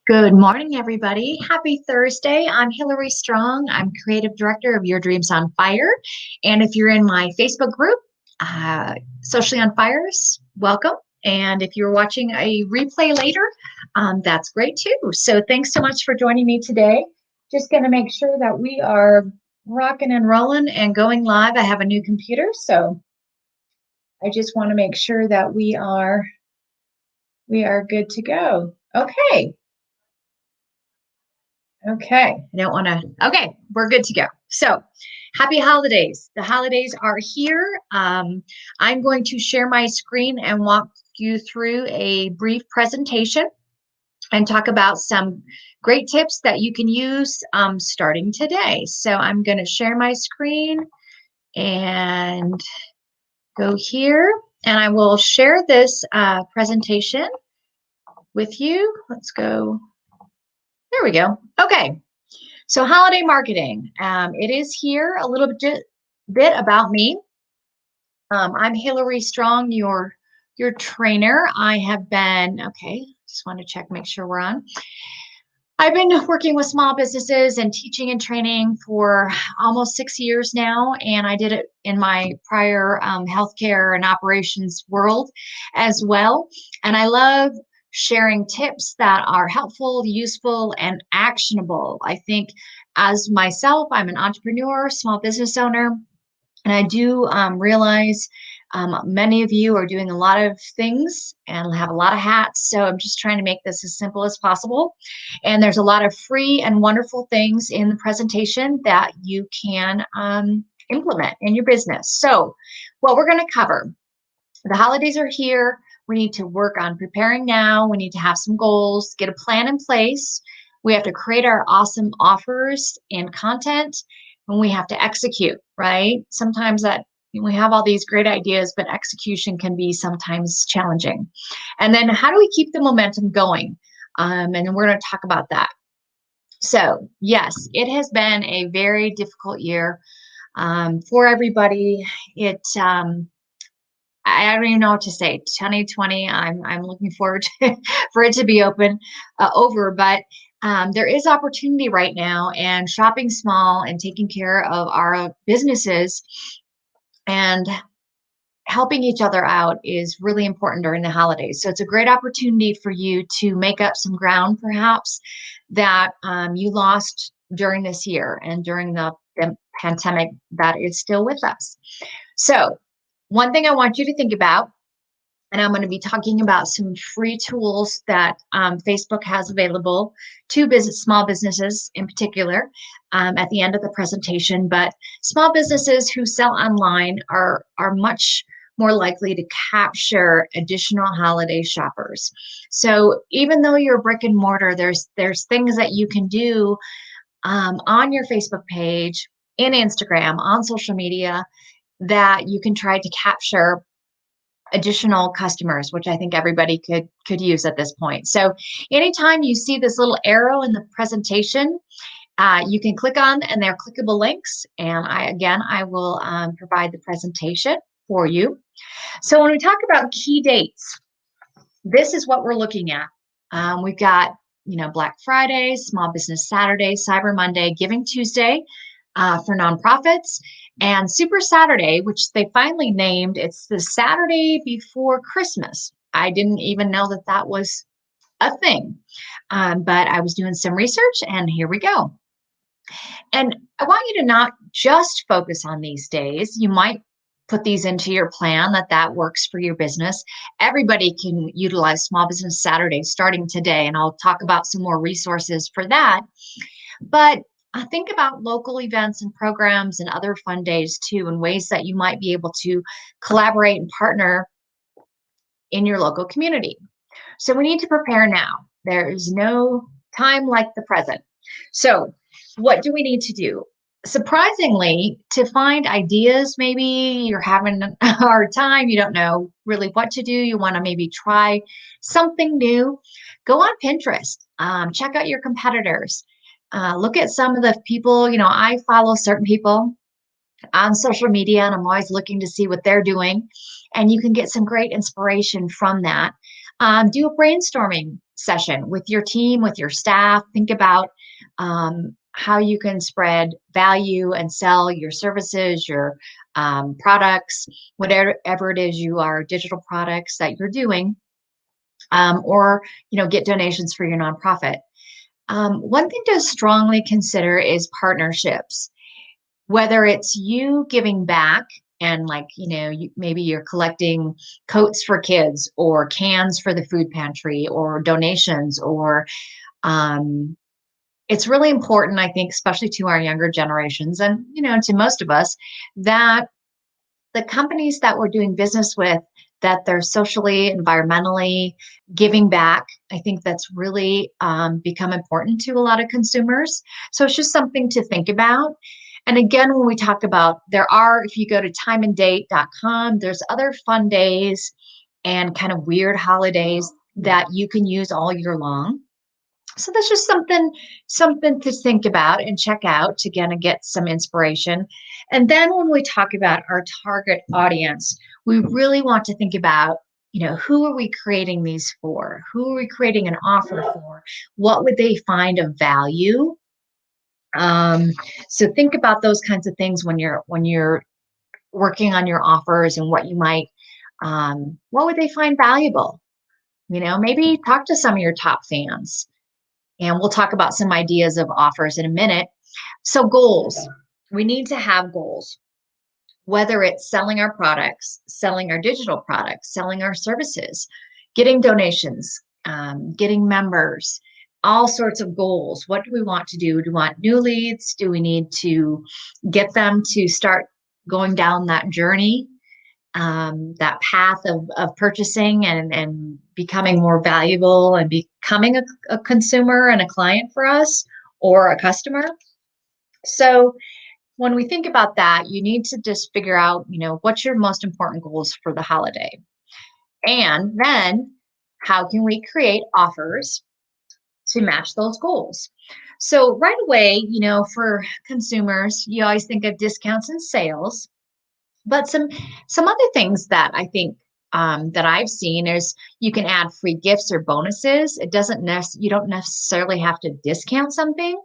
Good morning, everybody. Happy Thursday. I'm Hillary Strong. I'm Creative Director of Your Dreams on Fire. And if you're in my Facebook group, Socially on Fires, welcome. And if you're watching a replay later, that's great too. So thanks so much for joining me today. Just going to make sure that we are rocking and rolling and going live. I have a new computer, so I just want to make sure that we are good to go. Okay. Okay, I don't want to. Okay, we're good to go. So, happy holidays. The holidays are here. I'm going to share my screen and walk you through a brief presentation and talk about some great tips that you can use starting today. So, I'm going to share my screen and go here, and I will share this presentation with you. Let's go. There we go. Okay. So holiday marketing, it is here a little bit about me. I'm Hillary Strong, your trainer. I have been, okay, just want to check, make sure we're on. I've been working with small businesses and teaching and training for almost 6 years now, and I did it in my prior healthcare and operations world as well. And I love sharing tips that are helpful, useful, and actionable. I think as myself, I'm an entrepreneur, small business owner, and I do realize many of you are doing a lot of things and have a lot of hats. So I'm just trying to make this as simple as possible. And there's a lot of free and wonderful things in the presentation that you can implement in your business. So what we're going to cover, the holidays are here. We need to work on preparing now. We need to have some goals, get a plan in place. We have to create our awesome offers and content, and we have to execute, right? Sometimes that we have all these great ideas, but execution can be sometimes challenging. And then how do we keep the momentum going? And we're going to talk about that. So yes, it has been a very difficult year for everybody. I don't even know what to say. 2020, I'm looking forward for it to be over, but there is opportunity right now, and shopping small and taking care of our businesses and helping each other out is really important during the holidays. So it's a great opportunity for you to make up some ground, perhaps, that you lost during this year and during the pandemic that is still with us. So one thing I want you to think about, and I'm going to be talking about some free tools that Facebook has available to small businesses in particular at the end of the presentation. But small businesses who sell online are much more likely to capture additional holiday shoppers. So even though you're brick and mortar, there's things that you can do on your Facebook page, in Instagram, on social media, that you can try to capture additional customers, which I think everybody could use at this point. So anytime you see this little arrow in the presentation, you can click on, and they're clickable links. And I will provide the presentation for you. So when we talk about key dates, this is what we're looking at. We've got, Black Friday, Small Business Saturday, Cyber Monday, Giving Tuesday for nonprofits, and Super Saturday, which they finally named. It's the Saturday before Christmas. I didn't even know that was a thing, but I was doing some research, and here we go. And I want you to not just focus on these days. You might put these into your plan that works for your business. Everybody can utilize Small Business Saturday starting today, and I'll talk about some more resources for that. But think about local events and programs and other fun days too, and ways that you might be able to collaborate and partner in your local community. So we need to prepare now. There is no time like the present. So what do we need to do? Surprisingly, to find ideas, maybe you're having a hard time, you don't know really what to do, you want to maybe try something new, go on Pinterest, check out your competitors. Look at some of the people, I follow certain people on social media, and I'm always looking to see what they're doing. And you can get some great inspiration from that. Do a brainstorming session with your team, with your staff. Think about how you can spread value and sell your services, your products, whatever it is you are, digital products that you're doing, or get donations for your nonprofit. One thing to strongly consider is partnerships, whether it's you giving back and maybe you're collecting coats for kids or cans for the food pantry or donations or it's really important, I think, especially to our younger generations and to most of us, that the companies that we're doing business with, that they're socially, environmentally giving back. I think that's really become important to a lot of consumers. So it's just something to think about. And again, when we talk about, if you go to timeanddate.com, there's other fun days and kind of weird holidays that you can use all year long. So that's just something to think about and check out to get some inspiration. And then when we talk about our target audience, we really want to think about, who are we creating these for? Who are we creating an offer for? What would they find of value? So think about those kinds of things when you're working on your offers and what you might, what would they find valuable? Maybe talk to some of your top fans. And we'll talk about some ideas of offers in a minute. So goals, we need to have goals, whether it's selling our products, selling our digital products, selling our services, getting donations, getting members, all sorts of goals. What do we want to do? Do we want new leads? Do we need to get them to start going down that journey? That path of purchasing and becoming more valuable and becoming a consumer and a client for us or a customer. So when we think about that, you need to just figure out, what's your most important goals for the holiday? And then how can we create offers to match those goals? So right away, for consumers, you always think of discounts and sales. But some other things that I think that I've seen is you can add free gifts or bonuses. You don't necessarily have to discount something,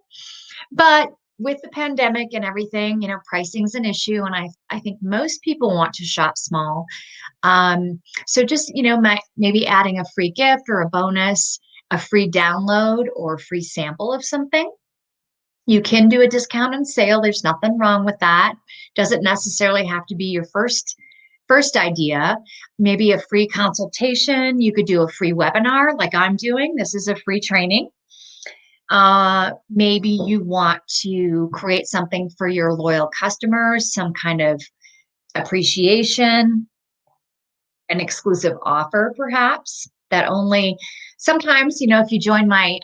but with the pandemic and everything, pricing's an issue, and I think most people want to shop small. So just maybe adding a free gift or a bonus, a free download or a free sample of something. You can do a discount and sale. There's nothing wrong with that. Doesn't necessarily have to be your first idea. Maybe a free consultation. You could do a free webinar like I'm doing. This is a free training. Maybe you want to create something for your loyal customers, some kind of appreciation, an exclusive offer perhaps that only sometimes, if you join my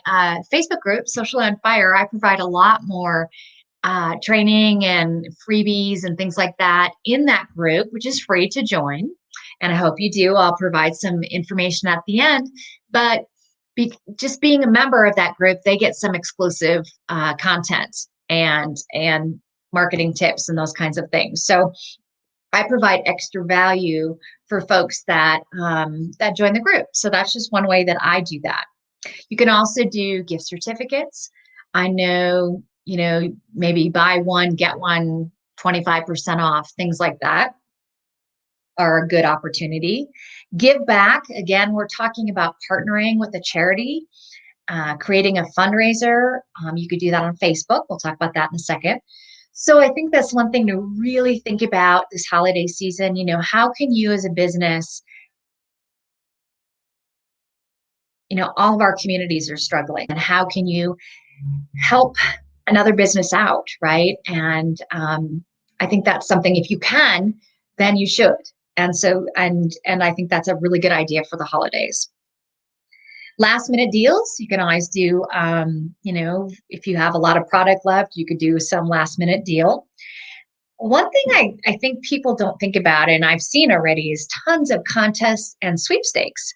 Facebook group, Socially on Fire, I provide a lot more training and freebies and things like that in that group, which is free to join. And I hope you do. I'll provide some information at the end. But just being a member of that group, they get some exclusive content and marketing tips and those kinds of things. So I provide extra value for folks that join the group. So that's just one way that I do that. You can also do gift certificates. I know, maybe buy one, get one 25% off, things like that are a good opportunity. Give back. Again, we're talking about partnering with a charity, creating a fundraiser. You could do that on Facebook. We'll talk about that in a second. So I think that's one thing to really think about this holiday season. How can you as a business, all of our communities are struggling, and how can you help another business out, right? And I think that's something, if you can, then you should. And so, and I think that's a really good idea for the holidays. Last minute deals, you can always do, if you have a lot of product left, you could do some last minute deal. One thing I think people don't think about, and I've seen already, is tons of contests and sweepstakes.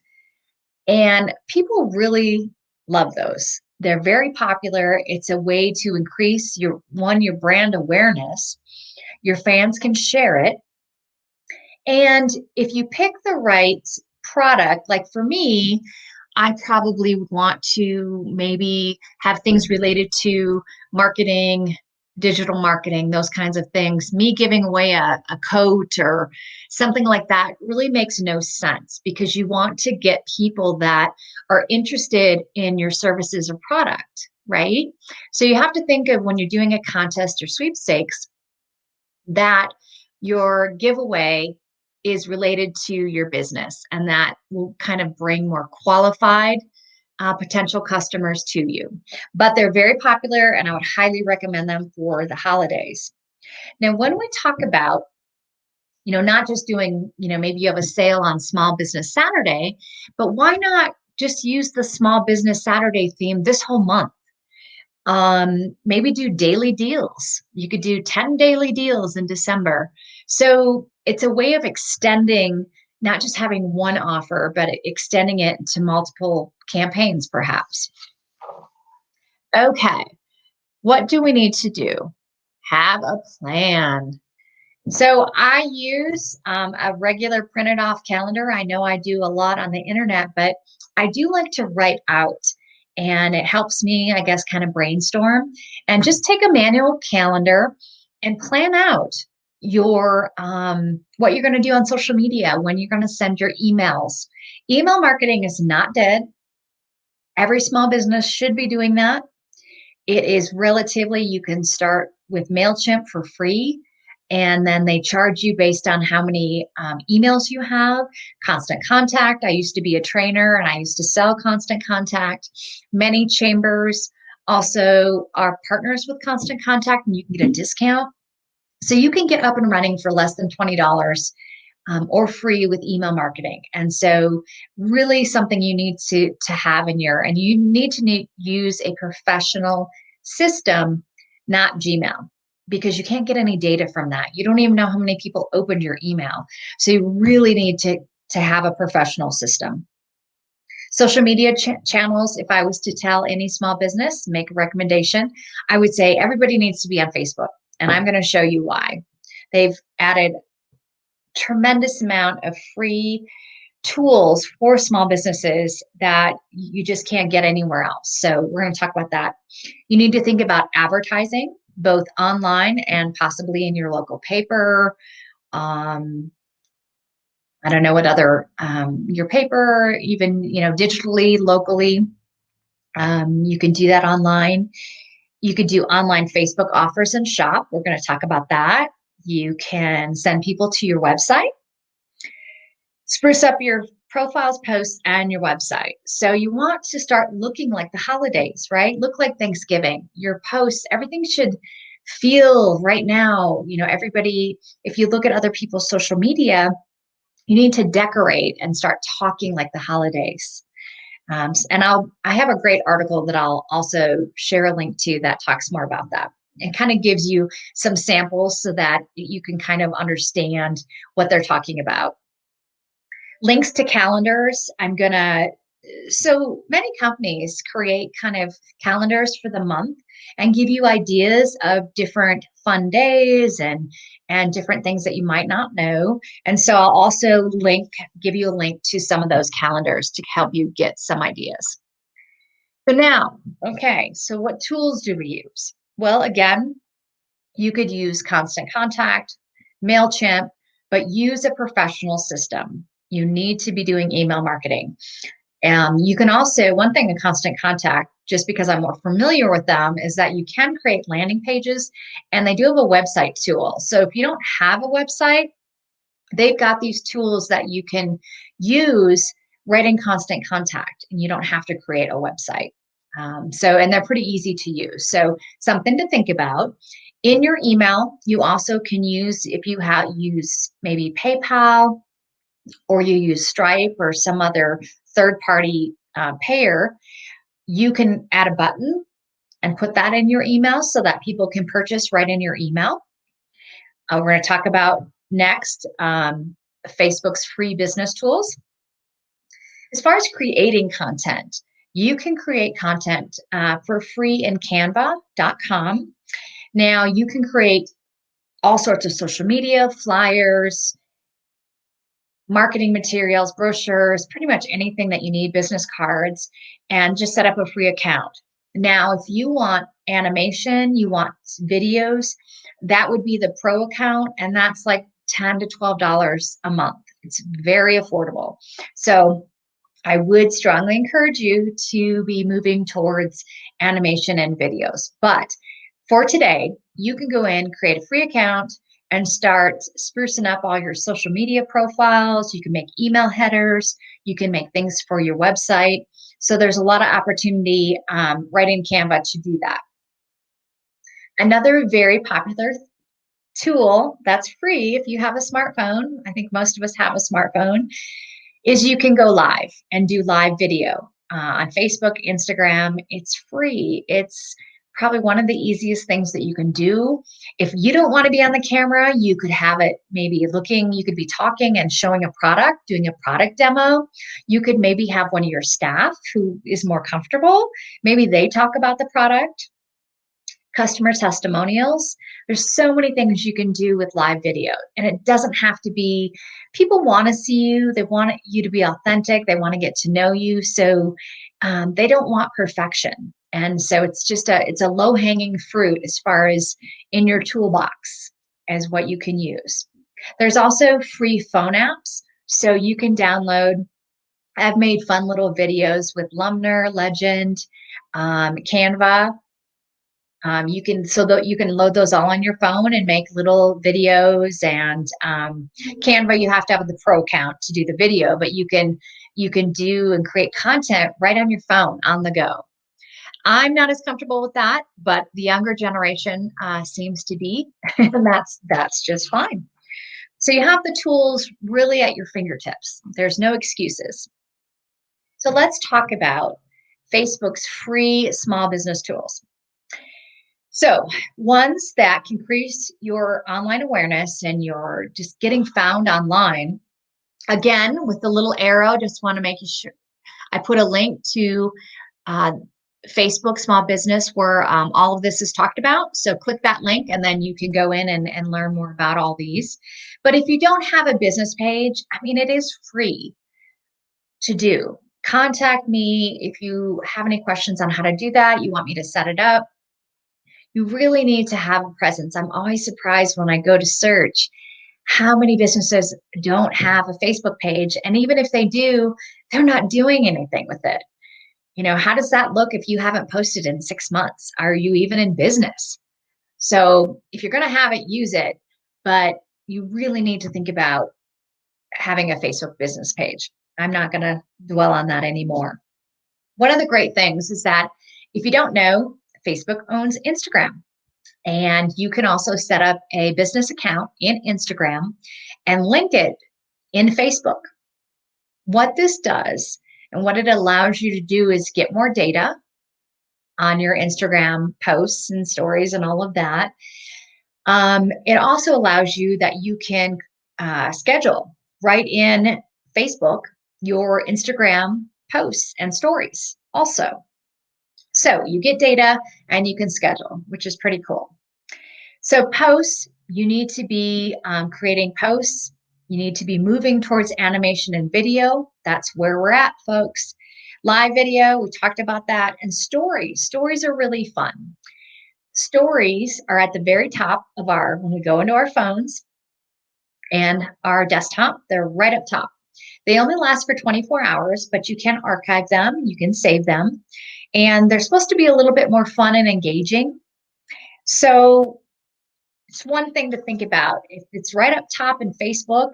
And people really love those. They're very popular. It's a way to increase your brand awareness. Your fans can share it. And if you pick the right product. Like for me, I probably would want to maybe have things related to marketing, digital marketing, those kinds of things. Me giving away a coat or something like that really makes no sense because you want to get people that are interested in your services or product, right? So you have to think of when you're doing a contest or sweepstakes that your giveaway is related to your business and that will kind of bring more qualified potential customers to you. But they're very popular and I would highly recommend them for the holidays. Now, when we talk about, not just doing, maybe you have a sale on Small Business Saturday, but why not just use the Small Business Saturday theme this whole month? Maybe do daily deals. You could do 10 daily deals in December. So it's a way of extending, not just having one offer, but extending it to multiple campaigns, perhaps. Okay, what do we need to do? Have a plan. So I use a regular printed off calendar. I know I do a lot on the internet, but I do like to write out and it helps me, I guess, kind of brainstorm and just take a manual calendar and plan out your what you're going to do on social media, when you're going to send your emails. Email marketing is not dead. Every small business should be doing that. It is relatively, you can start with MailChimp for free, and then they charge you based on how many emails you have. Constant Contact, I used to be a trainer and I used to sell Constant Contact. Many chambers also are partners with Constant Contact and you can get a discount. So you can get up and running for less than $20 or free with email marketing. And so really something you need to have in your, and you need to use a professional system, not Gmail, because you can't get any data from that. You don't even know how many people opened your email. So you really need to have a professional system. Social media channels, if I was to tell any small business, make a recommendation, I would say everybody needs to be on Facebook. And I'm going to show you why. They've added tremendous amount of free tools for small businesses that you just can't get anywhere else. So we're going to talk about that. You need to think about advertising, both online and possibly in your local paper. I don't know what other, your paper, even, digitally, locally. You can do that online. You could do online Facebook offers and shop. We're going to talk about that. You can send people to your website. Spruce up your profiles, posts, and your website. So you want to start looking like the holidays, right? Look like Thanksgiving. Your posts, everything should feel right now, everybody, if you look at other people's social media, you need to decorate and start talking like the holidays. And I have a great article that I'll also share a link to that talks more about that and kind of gives you some samples so that you can kind of understand what they're talking about. Links to calendars. So many companies create kind of calendars for the month and give you ideas of different fun days and different things that you might not know. And so I'll also give you a link to some of those calendars to help you get some ideas. So now, okay, so what tools do we use? Well, again, you could use Constant Contact, MailChimp, but use a professional system. You need to be doing email marketing. You can also, one thing in Constant Contact, just because I'm more familiar with them, is that you can create landing pages and they do have a website tool. So if you don't have a website, they've got these tools that you can use right in Constant Contact and you don't have to create a website. And they're pretty easy to use. So something to think about. In your email, you also can use, if you use maybe PayPal, or you use Stripe or some other third-party payer, you can add a button and put that in your email so that people can purchase right in your email. We're going to talk about next Facebook's free business tools. As far as creating content, you can create content for free in canva.com. Now, you can create all sorts of social media, flyers, marketing materials, brochures, pretty much anything that you need, business cards, and just set up a free account. Now, if you want animation, you want videos, that would be the pro account, and that's like $10 to $12 a month. It's very affordable. So I would strongly encourage you to be moving towards animation and videos. But for today, you can go in, create a free account, and start sprucing up all your social media profiles. You can make email headers. You can make things for your website. So there's a lot of opportunity right in Canva to do that. Another very popular tool that's free if you have a smartphone, I think most of us have a smartphone, is you can go live and do live video on Facebook, Instagram. It's free. It's probably one of the easiest things that you can do. If you don't want to be on the camera, you could have it maybe looking, you could be talking and showing a product, doing a product demo. You could maybe have one of your staff who is more comfortable. Maybe they talk about the product. Customer testimonials. There's so many things you can do with live video, and it doesn't have to be, people want to see you. They want you to be authentic. They want to get to know you. So they don't want perfection. And so it's a low hanging fruit as far as in your toolbox as what you can use. There's also free phone apps. So you can download, I've made fun little videos with Lumner, Legend, Canva. You can load those all on your phone and make little videos. And Canva, you have to have the pro account to do the video, but you can do and create content right on your phone on the go. I'm not as comfortable with that, but the younger generation seems to be, and that's just fine. So you have the tools really at your fingertips. There's no excuses. So let's talk about Facebook's free small business tools. So ones that can increase your online awareness and you're just getting found online. Again, with the little arrow, just want to make sure I put a link to Facebook small business where all of this is talked about. So click that link and then you can go in and learn more about all these. But if you don't have a business page, I mean, it is free to do. Contact me if you have any questions on how to do that. You want me to set it up. You really need to have a presence. I'm always surprised when I go to search how many businesses don't have a Facebook page. And even if they do, they're not doing anything with it. You know, how does that look if you haven't posted in 6 months? Are you even in business? So if you're going to have it, use it. But you really need to think about having a Facebook business page. I'm not going to dwell on that anymore. One of the great things is that if you don't know, Facebook owns Instagram, and you can also set up a business account in Instagram and link it in Facebook. What this does and what it allows you to do is get more data on your Instagram posts and stories and all of that. It also allows you that you can schedule right in Facebook your Instagram posts and stories also. So you get data and you can schedule, which is pretty cool. So posts, you need to be creating posts. You need to be moving towards animation and video. That's where we're at, folks. Live video, we talked about that. And stories. Stories are really fun. Stories are at the very top of when we go into our phones and our desktop, they're right up top. They only last for 24 hours, but you can archive them, you can save them, and they're supposed to be a little bit more fun and engaging. So it's one thing to think about. If it's right up top in Facebook,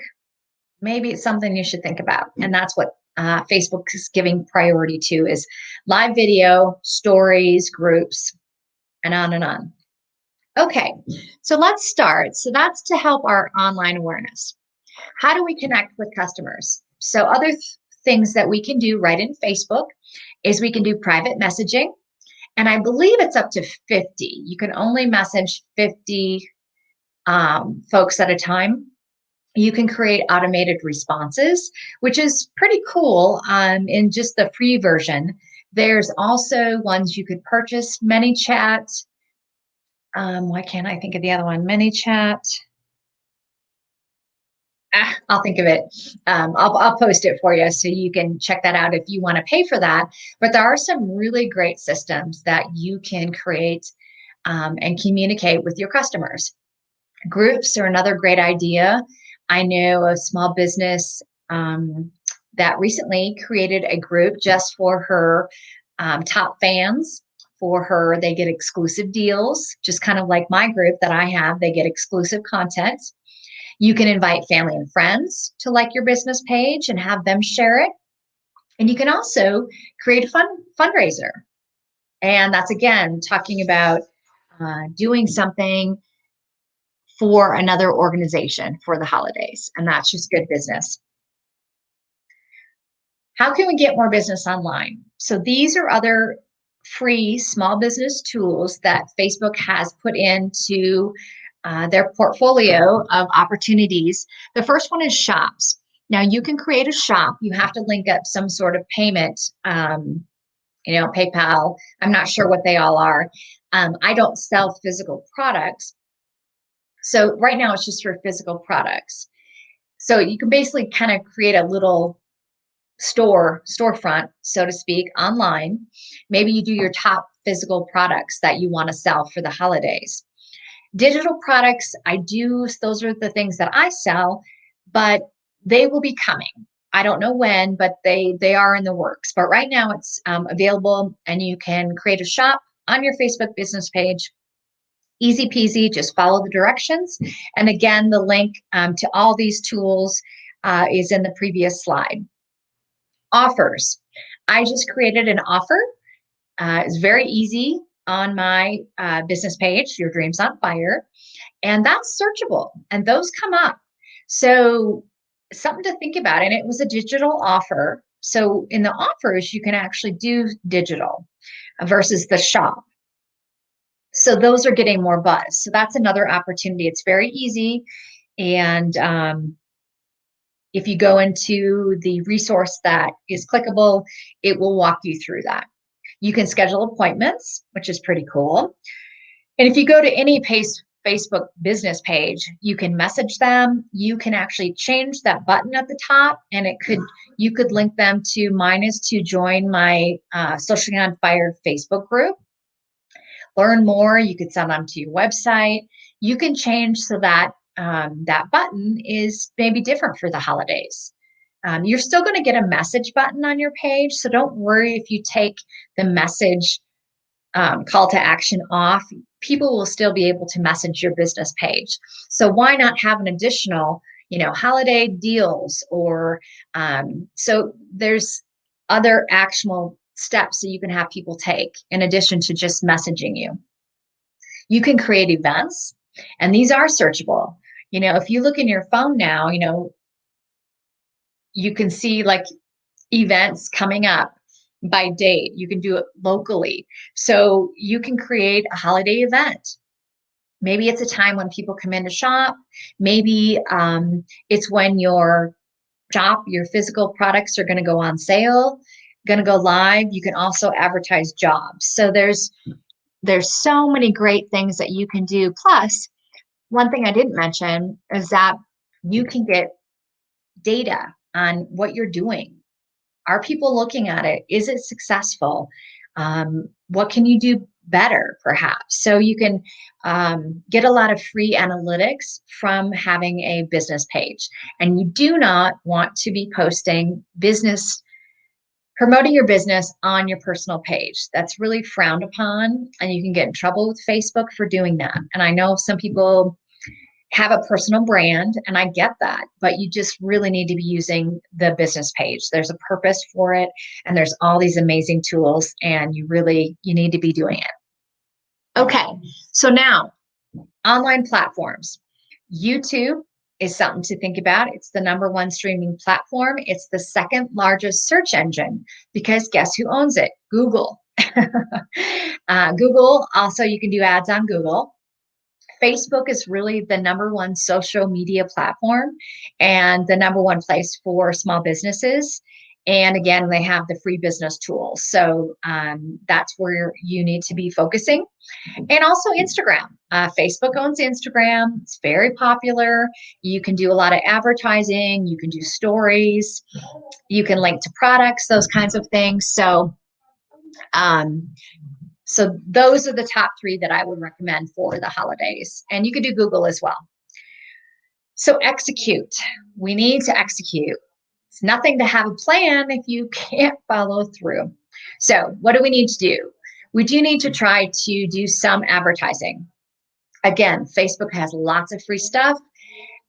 maybe it's something you should think about. And that's what Facebook is giving priority to, is live video, stories, groups, and on and on. Okay, so let's start. So that's to help our online awareness. How do we connect with customers? So other things that we can do right in Facebook is we can do private messaging. And I believe it's up to 50. You can only message 50 folks at a time. You can create automated responses, which is pretty cool in just the free version. There's also ones you could purchase, ManyChat. Why can't I think of the other one? ManyChat. I'll think of it. I'll post it for you so you can check that out if you want to pay for that. But there are some really great systems that you can create and communicate with your customers. Groups are another great idea. I know a small business that recently created a group just for her top fans. For her, they get exclusive deals, just kind of like my group that I have. They get exclusive content. You can invite family and friends to like your business page and have them share it. And you can also create a fundraiser. And that's again talking about doing something for another organization for the holidays. And that's just good business. How can we get more business online? So these are other free small business tools that Facebook has put into their portfolio of opportunities. The first one is shops. Now you can create a shop. You have to link up some sort of payment, PayPal. I'm not sure what they all are. I don't sell physical products. So right now it's just for physical products. So you can basically kind of create a little storefront, so to speak, online. Maybe you do your top physical products that you want to sell for the holidays. Digital products, those are the things that I sell, but they will be coming. I don't know when, but they are in the works. But right now it's available, and you can create a shop on your Facebook business page. Easy peasy, just follow the directions. And again, the link to all these tools is in the previous slide. Offers. I just created an offer. It's very easy on my business page, Your Dreams on Fire, and that's searchable, and those come up. So something to think about. And it was a digital offer. So in the offers, you can actually do digital versus the shop. So those are getting more buzz. So that's another opportunity. It's very easy. And if you go into the resource that is clickable, it will walk you through that. You can schedule appointments, which is pretty cool. And if you go to any Facebook business page, you can message them. You can actually change that button at the top, and you could link them to mine is to join my Socially on Fire Facebook group. Learn more. You could send them to your website. You can change so that that button is maybe different for the holidays. You're still going to get a message button on your page, so don't worry if you take the message call to action off. People will still be able to message your business page. So why not have an additional, holiday deals or so there's other actionable steps that you can have people take in addition to just messaging you. You can create events, and these are searchable. If you look in your phone now, you can see like events coming up by date. You can do it locally. So you can create a holiday event. Maybe it's a time when people come in to shop. Maybe it's when your physical products are going to go on sale, going to go live. You can also advertise jobs. So there's so many great things that you can do. Plus, one thing I didn't mention is that you can get data on what you're doing. Are people looking at it? Is it successful? What can you do better, perhaps? So you can get a lot of free analytics from having a business page. And you do not want to be promoting your business on your personal page. That's really frowned upon, and you can get in trouble with Facebook for doing that. And I know some people have a personal brand, and I get that, but you just really need to be using the business page. There's a purpose for it, and there's all these amazing tools, and you need to be doing it. Okay, so now online platforms. YouTube is something to think about. It's the #1 streaming platform. It's the second largest search engine because guess who owns it? Google. Google, also you can do ads on Google. Facebook is really the #1 social media platform and the #1 place for small businesses. And again, they have the free business tools. So that's where you need to be focusing. And also Instagram. Facebook owns Instagram. It's very popular. You can do a lot of advertising. You can do stories. You can link to products, those kinds of things. Um, so those are the top 3 that I would recommend for the holidays. And you could do Google as well. So execute. We need to execute. It's nothing to have a plan if you can't follow through. So what do we need to do? We do need to try to do some advertising. Again, Facebook has lots of free stuff,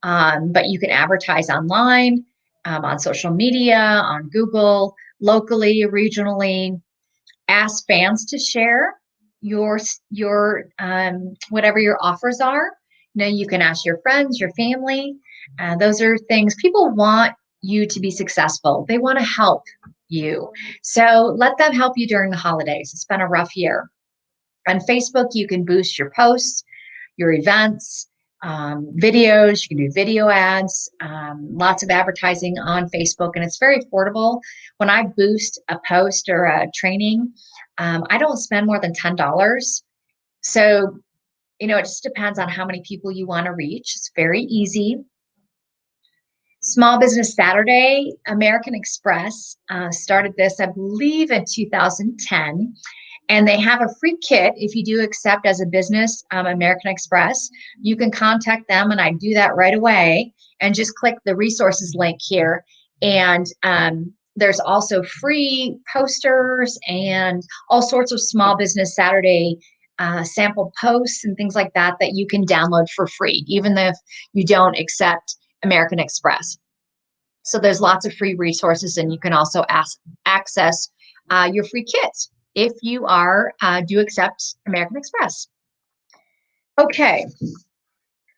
but you can advertise online, on social media, on Google, locally, regionally. Ask fans to share your whatever your offers are. You can ask your friends, your family. Those are things people want you to be successful. They want to help you. So let them help you during the holidays. It's been a rough year. On Facebook, you can boost your posts, your events, videos. You can do video ads, lots of advertising on Facebook, and it's very affordable. When I boost a post or a training, I don't spend more than $10. So, it just depends on how many people you want to reach. It's very easy. Small Business Saturday, American Express started this, I believe, in 2010. And they have a free kit if you do accept as a business, American Express. You can contact them, and I do that right away. And just click the resources link here. And there's also free posters and all sorts of Small Business Saturday sample posts and things like that you can download for free, even if you don't accept American Express. So there's lots of free resources, and you can also access your free kits if you do accept American Express. Okay,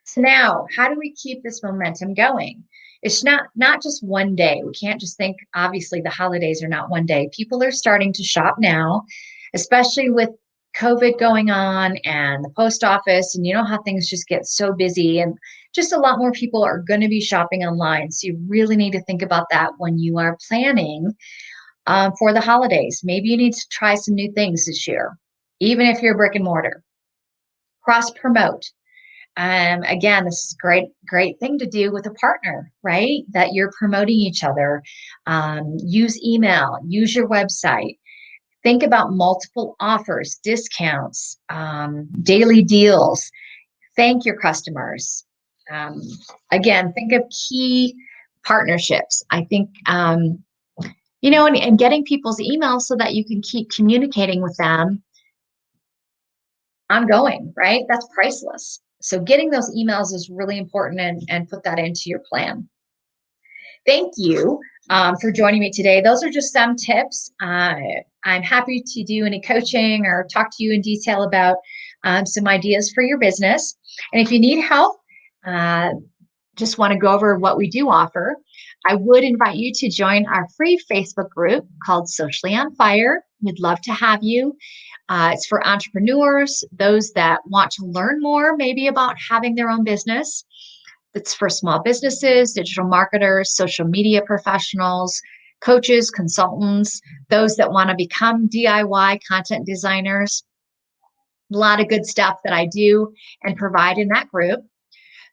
so now how do we keep this momentum going? It's not just one day. We can't just think, obviously the holidays are not one day. People are starting to shop now, especially with COVID going on and the post office, and you know how things just get so busy, and just a lot more people are going to be shopping online. So you really need to think about that when you are planning for the holidays. Maybe you need to try some new things this year, even if you're brick and mortar. Cross promote. Again, this is a great thing to do with a partner, right? That you're promoting each other. Use email, use your website. Think about multiple offers, discounts, daily deals. Thank your customers. Again, think of key partnerships. I think, and getting people's emails so that you can keep communicating with them ongoing, right? That's priceless. So getting those emails is really important, and put that into your plan. Thank you for joining me today. Those are just some tips. I'm happy to do any coaching or talk to you in detail about some ideas for your business. And if you need help, just want to go over what we do offer, I would invite you to join our free Facebook group called Socially on Fire. We'd love to have you. It's for entrepreneurs, those that want to learn more maybe about having their own business. It's for small businesses, digital marketers, social media professionals, coaches, consultants, those that want to become DIY content designers. A lot of good stuff that I do and provide in that group.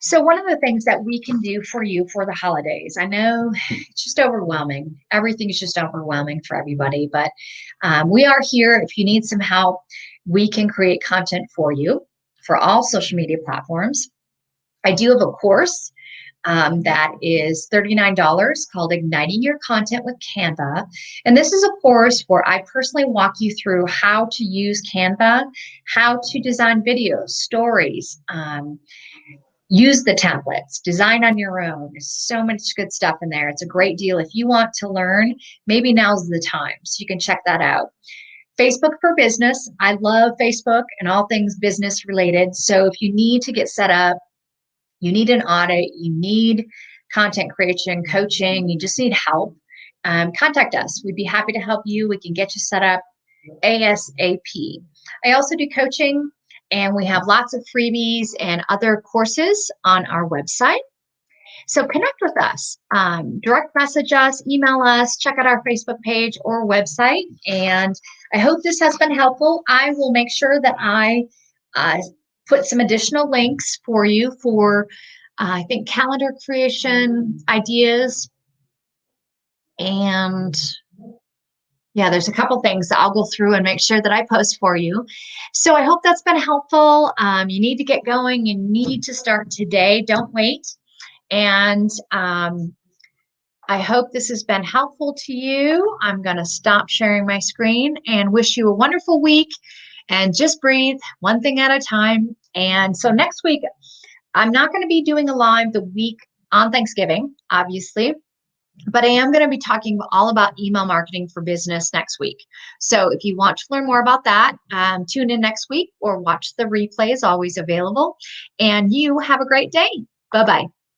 So one of the things that we can do for you for the holidays, I know it's just overwhelming. Everything is just overwhelming for everybody, but we are here. If you need some help, we can create content for you for all social media platforms. I do have a course that is $39 called Igniting Your Content with Canva. And this is a course where I personally walk you through how to use Canva, how to design videos, stories, use the templates, design on your own. There's so much good stuff in there. It's a great deal. If you want to learn, maybe now's the time. So you can check that out. Facebook for Business. I love Facebook and all things business related. So if you need to get set up, you need an audit, you need content creation, coaching, you just need help, contact us. We'd be happy to help you. We can get you set up ASAP. I also do coaching, and we have lots of freebies and other courses on our website. So connect with us, direct message us, email us, check out our Facebook page or website. And I hope this has been helpful. I will make sure that I uh, put some additional links for you for, I think, calendar creation ideas. And yeah, there's a couple things that I'll go through and make sure that I post for you. So I hope that's been helpful. You need to get going. You need to start today. Don't wait. And I hope this has been helpful to you. I'm going to stop sharing my screen and wish you a wonderful week. And just breathe one thing at a time. And so next week, I'm not going to be doing a live the week on Thanksgiving, obviously, but I am going to be talking all about email marketing for business next week. So if you want to learn more about that, tune in next week or watch the replay is always available. And you have a great day. Bye-bye.